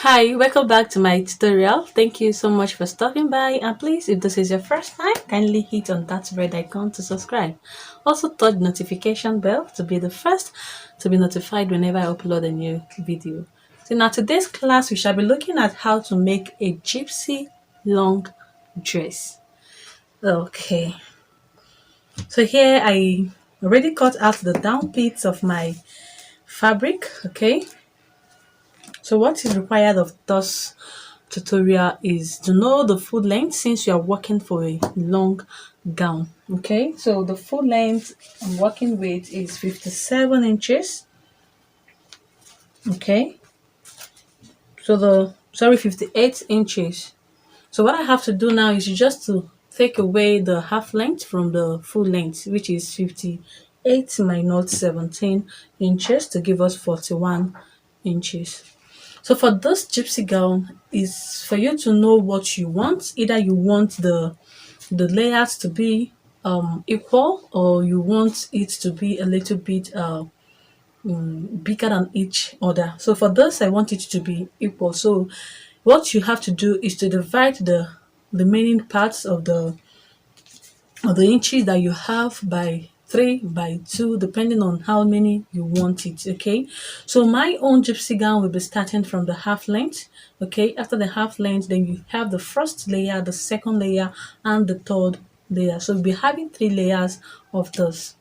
Hi, welcome back to my tutorial. Thank you so much for stopping by, and please, if this is your first time, kindly hit on that red icon to subscribe. Also touch the notification bell to be the first to be notified whenever I upload a new video. So now today's class we shall be looking at how to make a gypsy long dress. Okay, so here I already cut out the down bits of my fabric. Okay, so what is required of this tutorial is to know the full length since you are working for a long gown. Okay, so the full length I'm working with is 57 inches. Okay, so the 58 inches. So what I have to do now is just to take away the half length from the full length, which is 58 minus 17 inches to give us 41 inches. So for this gypsy gown is for you to know what you want. Either you want the layers to be equal, or you want it to be a little bit bigger than each other. So for this, I want it to be equal. So what you have to do is to divide the remaining parts of the inches that you have by 3 by 2, depending on how many you want it. Okay, so my own gypsy gown will be starting from the half length. Okay, after the half length, then you have the first layer, the second layer, and the third layer. So we'll be having 3 layers of this.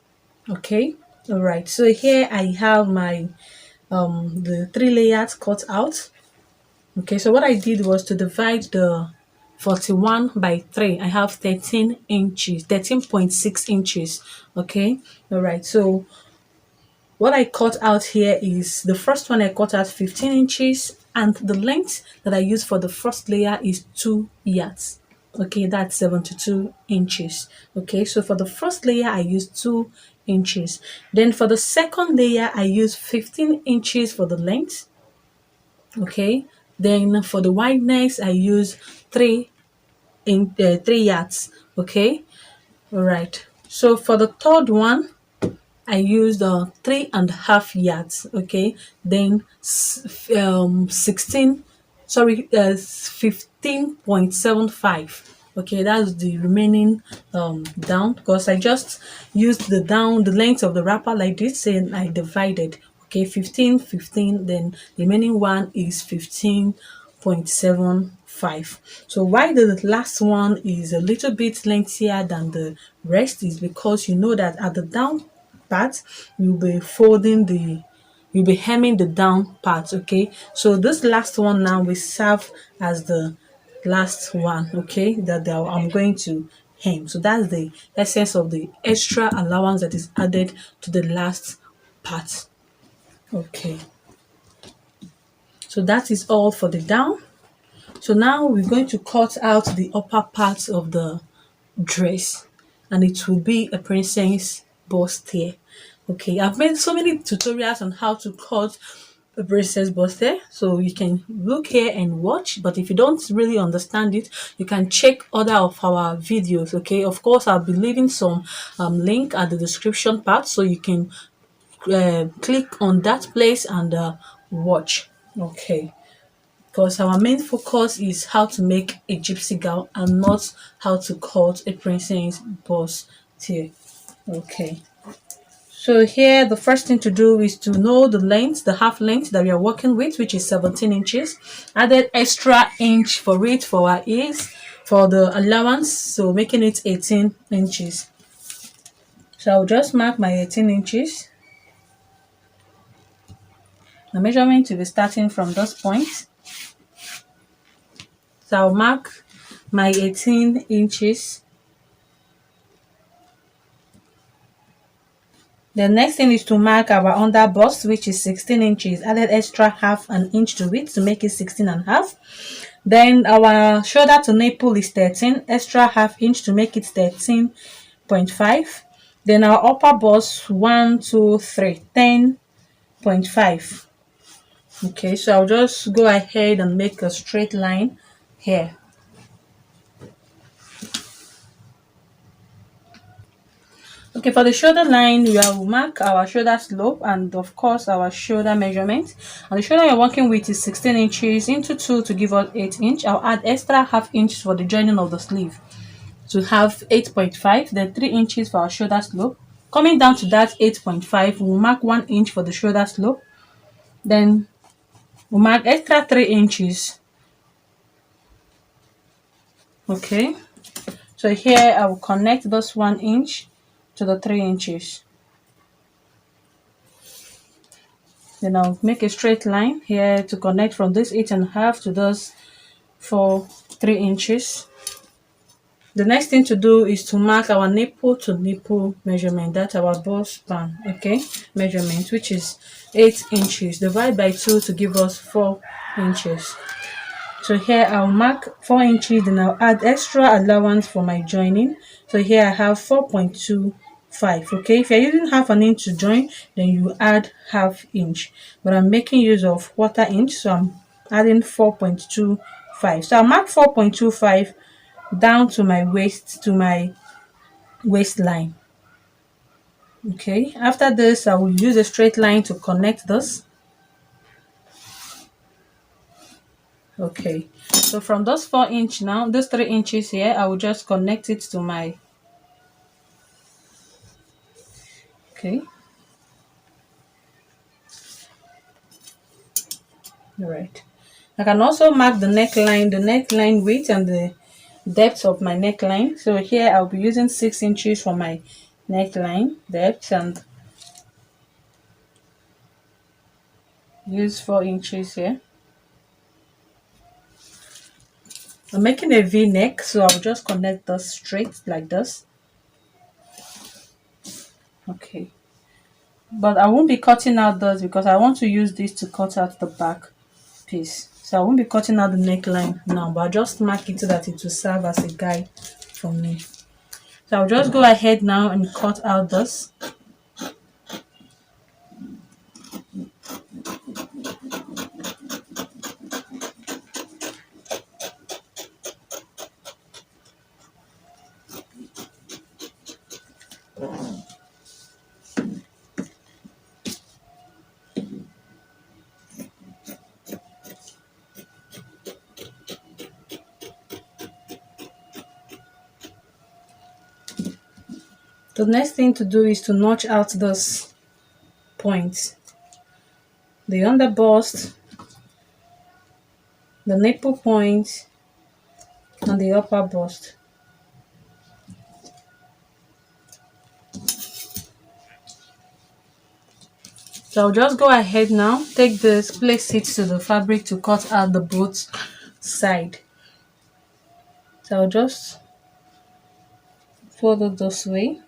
Okay, all right, so here I have my the 3 layers cut out. Okay, so what I did was to divide the 41 by 3. I have 13 inches, 13.6 inches. Okay, all right. So what I cut out here is the first one I cut out 15 inches, and the length that I use for the first layer is 2 yards. Okay, that's 72 inches. Okay, so for the first layer I use 2 inches. Then for the second layer I use 15 inches for the length. Okay, then for the wideness I use 3 yards. Okay, all right. So for the third one I used 3.5 yards. Okay, then 16, sorry, 15.75. Okay, that's the remaining down, because I just used the length of the wrapper like this, and I divided. Okay, 15, 15, then the remaining one is 15.75. So why the last one is a little bit lengthier than the rest is because you know that at the down part you'll be folding you'll be hemming the down part. Okay, so this last one now will serve as the last one. Okay, I'm going to hem. So that's the essence of the extra allowance that is added to the last part. Okay, so that is all for the down. So now we're going to cut out the upper part of the dress, and it will be a princess bustier. Okay, I've made so many tutorials on how to cut a princess bustier, so you can look here and watch. But if you don't really understand it, you can check other of our videos. Okay, of course I'll be leaving some link at the description part, so you can click on that place and watch. Okay, because our main focus is how to make a gypsy gown and not how to cut a princess bustier. Okay, so here the first thing to do is to know the length, the half length that we are working with, which is 17 inches. Added extra inch for it for our ears for the allowance, so making it 18 inches. So I'll just mark my 18 inches. The measurement will be starting from this point. So I'll mark my 18 inches. The next thing is to mark our under bust, which is 16 inches. Added extra half an inch to it to make it 16 and a half. Then our shoulder to nipple is 13, extra half inch to make it 13.5. Then our upper bust 1, 2, 3, 10.5. Okay, so I'll just go ahead and make a straight line here. Okay, for the shoulder line, we will mark our shoulder slope and of course our shoulder measurement. And the shoulder you're working with is 16 inches into 2 to give us 8 inch. I'll add extra half inch for the joining of the sleeve to have 8.5, then 3 inches for our shoulder slope. Coming down to that 8.5, we'll mark 1 inch for the shoulder slope. Then we'll mark extra 3 inches. Okay, so here I will connect this 1 inch to the 3 inches. Then I'll make a straight line here to connect from this 8.5 to this 3 inches. The next thing to do is to mark our nipple to nipple measurement. That's our bust span, okay, measurement, which is 8 inches. Divide by 2 to give us 4 inches. So here I'll mark 4 inches, then I'll add extra allowance for my joining. So here I have 4.25. Okay, if you're using half an inch to join, then you add half inch. But I'm making use of 1/4 inch, so I'm adding 4.25. So I'll mark 4.25 down to my waistline. Okay, after this I will use a straight line to connect this. Okay, so from those 4 inch now, those 3 inches here, I will just connect it to my, okay, all right. I can also mark the neckline width and the depth of my neckline. So here I'll be using 6 inches for my neckline depth and use 4 inches here. I'm making a V neck, so I'll just connect this straight like this. Okay, but I won't be cutting out this because I want to use this to cut out the back piece. So I won't be cutting out the neckline now, but I'll just mark it so that it will serve as a guide for me. So I'll just go ahead now and cut out this. The next thing to do is to notch out this point, the under bust, the nipple point, and the upper bust. So I'll just go ahead now, take this, place it to the fabric to cut out the both side. So I'll just fold it this way.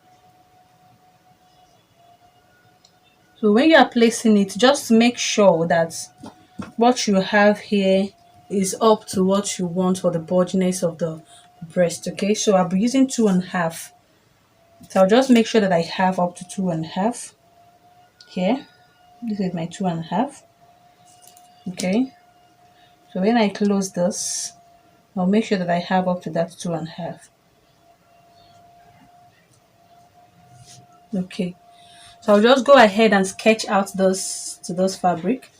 So when you are placing it, just make sure that what you have here is up to what you want for the bulginess of the breast. Okay, so I'll be using 2.5. So I'll just make sure that I have up to 2.5 here. This is my 2.5. Okay, so when I close this, I'll make sure that I have up to that 2.5. Okay, so I'll just go ahead and sketch out this to this fabric.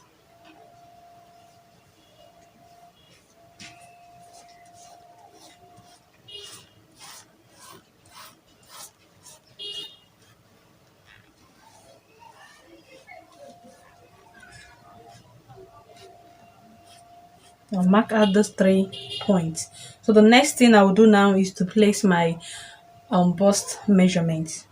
I'll mark out those 3 points. So the next thing I will do now is to place my bust measurement.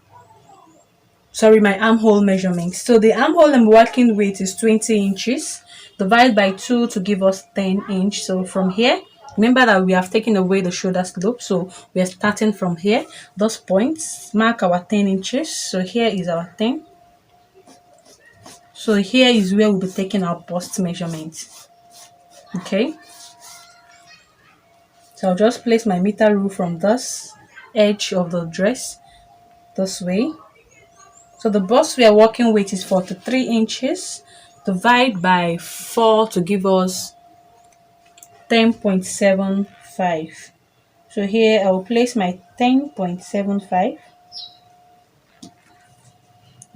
Sorry, my armhole measurement. So the armhole I'm working with is 20 inches. Divide by 2 to give us 10 inch. So from here, remember that we have taken away the shoulder slope. So we are starting from here. Those points, mark our 10 inches. So here is our 10. So here is where we'll be taking our bust measurement. Okay. So I'll just place my meter rule from this edge of the dress this way. So the bust we are working with is 43 inches. Divide by 4 to give us 10.75. So here I will place my 10.75.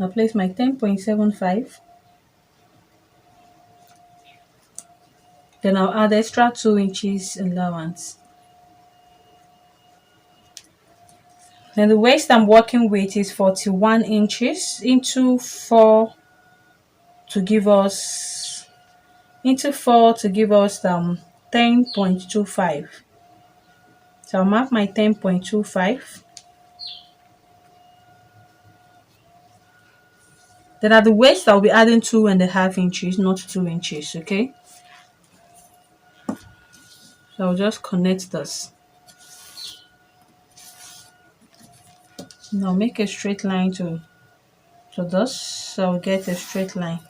I'll place my 10.75. Then I'll add extra 2 inches allowance. Then the waist I'm working with is 41 inches into 4 to give us 10.25. So I'll mark my 10.25. Then at the waist I'll be adding 2.5 inches, not 2 inches, okay? So I'll just connect this. Now make a straight line to this, so I'll get a straight line.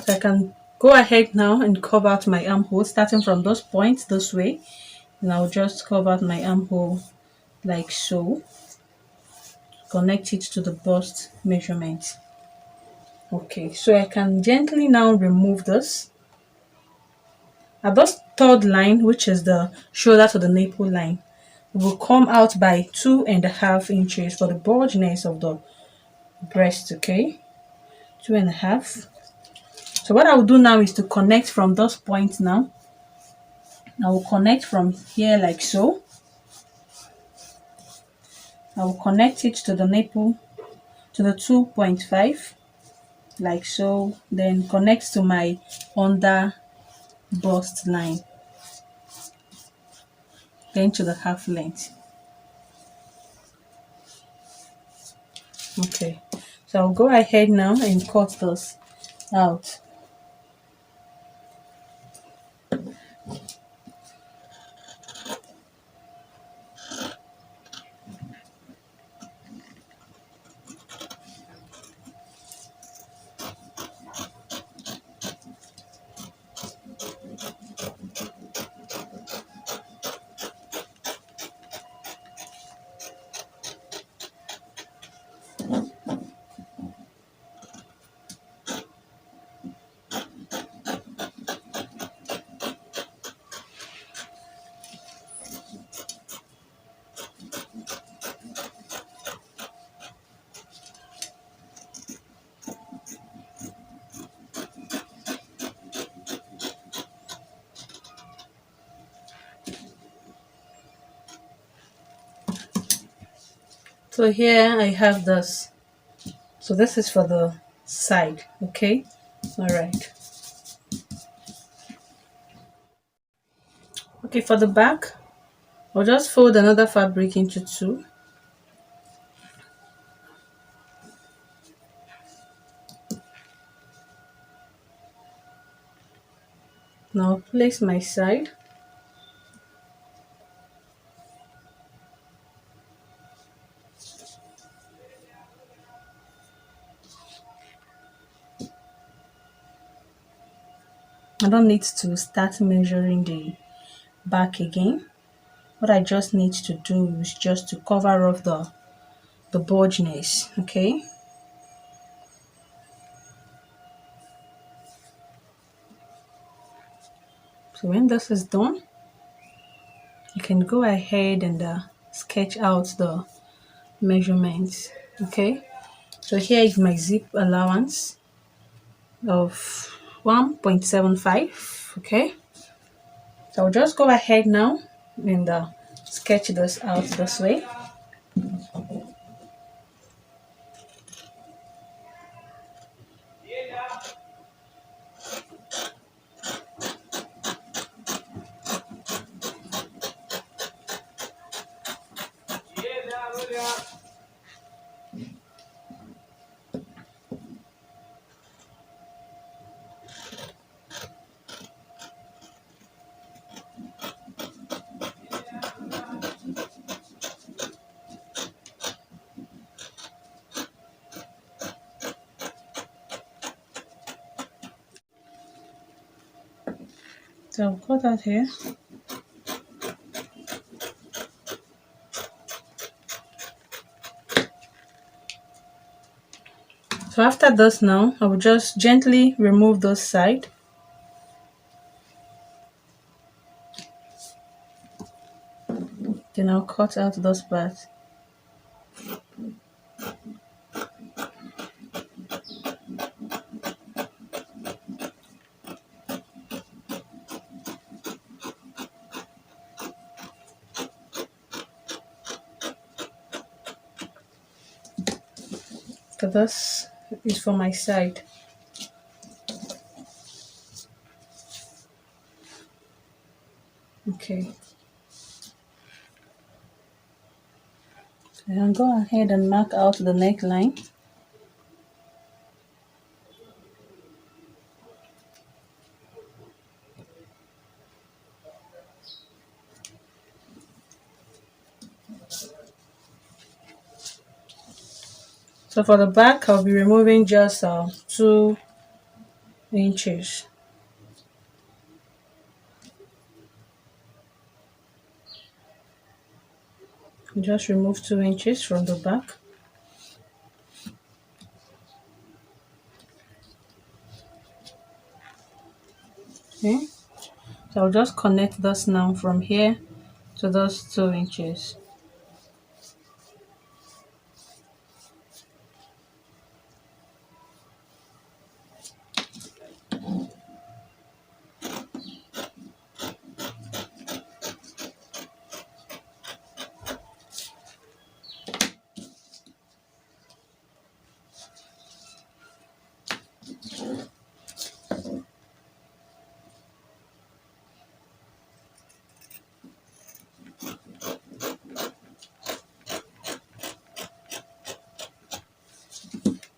So I can go ahead now and curve out my armhole starting from this point this way. And I'll just curve out my armhole like so. Connect it to the bust measurement. Okay, so I can gently now remove this. At this third line, which is the shoulder to the nipple line, it will come out by 2.5 inches for the bulginess of the breast, okay? 2.5. So what I will do now is to connect from this point now. I will connect from here like so. I will connect it to the nipple, to the 2.5 like so, then connect to my under bust line, then to the half length. Okay, so I'll go ahead now and cut this out. So here I have this. So this is for the side, okay? All right. Okay, for the back, I'll just fold another fabric into 2. Now place my side. I don't need to start measuring the back again. What I just need to do is just to cover up the bulginess, okay? So when this is done, you can go ahead and sketch out the measurements, okay? So here is my zip allowance of 1.75, okay? So I'll just go ahead now and sketch this out this way. So I'll cut that here. So after this now, I will just gently remove this side. Then I'll cut out this part. So this is for my side. Okay. And go ahead and mark out the neckline. So for the back, I'll be removing just 2 inches. Just remove 2 inches from the back. Okay. So I'll just connect this now from here to those 2 inches.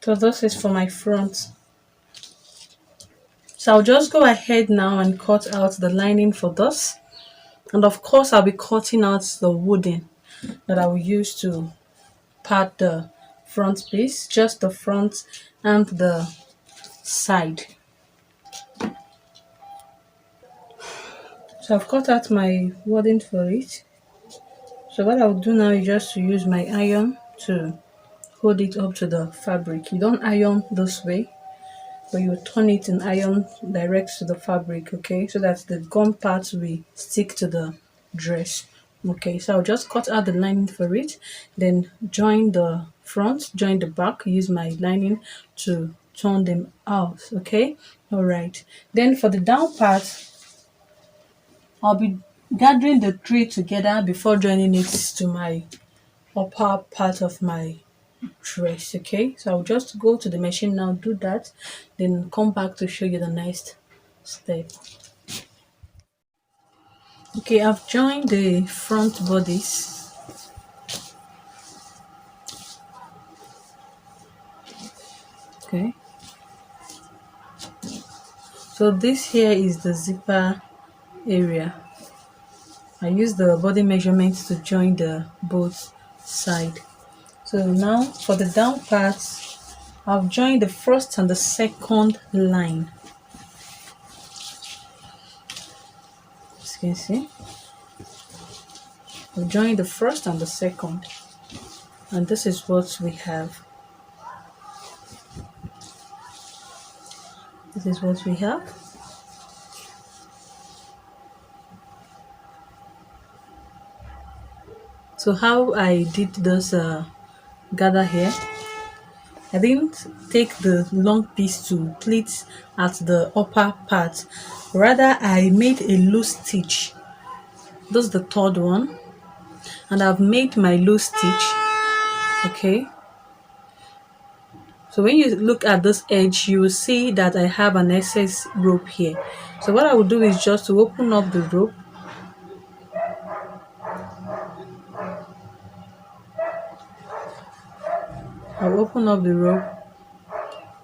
So this is for my front. So I'll just go ahead now and cut out the lining for this. And of course, I'll be cutting out the wooden that I will use to part the front piece, just the front and the side. So I've cut out my wording for it. So what I'll do now is just to use my iron to hold it up to the fabric. You don't iron this way, but you turn it and iron direct to the fabric, okay, so that the gum part will stick to the dress. Okay, so I'll just cut out the lining for it, then join the front, join the back, use my lining to turn them out. Okay, all right. Then for the down part, I'll be gathering the three together before joining it to my upper part of my dress. Okay, so I'll just go to the machine now, do that, then come back to show you the next step. Okay, I've joined the front bodies. Okay, so this here is the zipper area. I use the body measurement to join the both side. So now for the down parts, I've joined the first and the second line. As you can see, I've joined the first and the second, and this is what we have. This is what we have. So how I did this gather here, I didn't take the long piece to pleat at the upper part. Rather, I made a loose stitch. This is the third one, and I've made my loose stitch. Okay. So when you look at this edge, you will see that I have an excess rope here. So what I will do is just to open up the rope. I'll open up the rope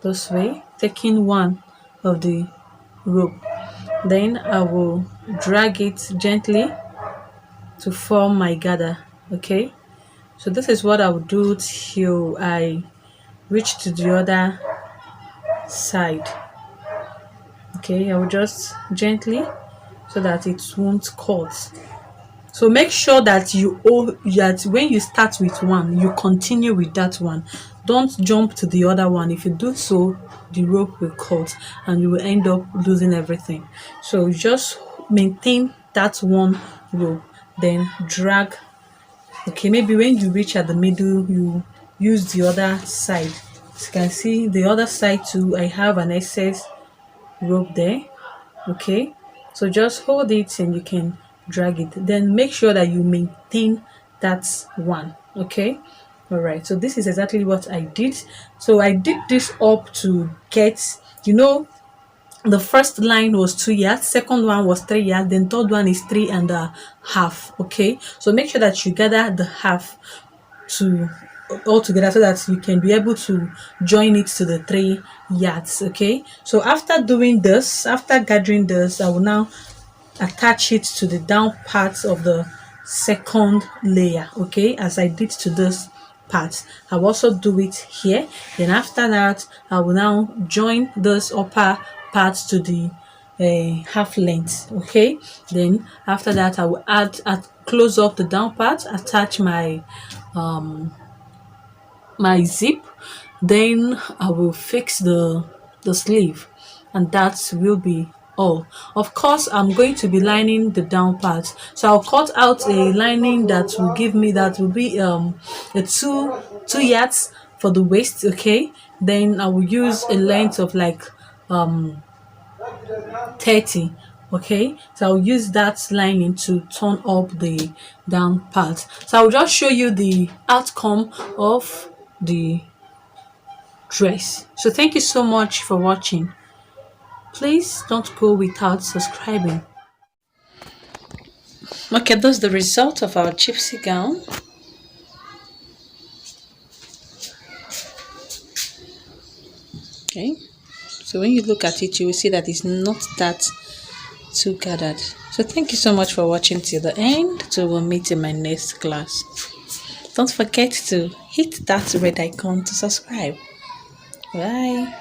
this way, taking one of the rope. Then I will drag it gently to form my gather. Okay, so this is what I will do till I reach to the other side. Okay, I will just gently so that it won't cut. So make sure that that when you start with one, you continue with that one. Don't jump to the other one. If you do so, the rope will cut and you will end up losing everything. So just maintain that one rope, then drag. Okay, maybe when you reach at the middle, you use the other side. As you can see, the other side too, I have an excess rope there. Okay, so just hold it and you can drag it, then make sure that you maintain that one. Okay, All right, so this is exactly what I did. So I did this up to get, you know, the first line was 2 yards, second one was 3 yards, then third one is 3.5. Okay, so make sure that you gather the half to all together so that you can be able to join it to the 3 yards. Okay, so after doing this, after gathering this, I will now attach it to the down parts of the second layer, okay, as I did to this part. I'll also do it here. Then after that, I will now join this upper part to the half length, okay. Then after that, I will close up the down part, attach my zip, then I will fix the sleeve, and that will be all. Of course, I'm going to be lining the down part, so I'll cut out a lining that will give me, that will be a two yards for the waist, okay. Then I will use a length of like 30, okay. So I'll use that lining to turn up the down part. So I'll just show you the outcome of the dress. So thank you so much for watching. Please don't go without subscribing. Okay, that's the result of our gypsy gown. Okay, so when you look at it, you will see that it's not that too gathered. So thank you so much for watching till the end. So we'll meet in my next class. Don't forget to hit that red icon to subscribe. Bye.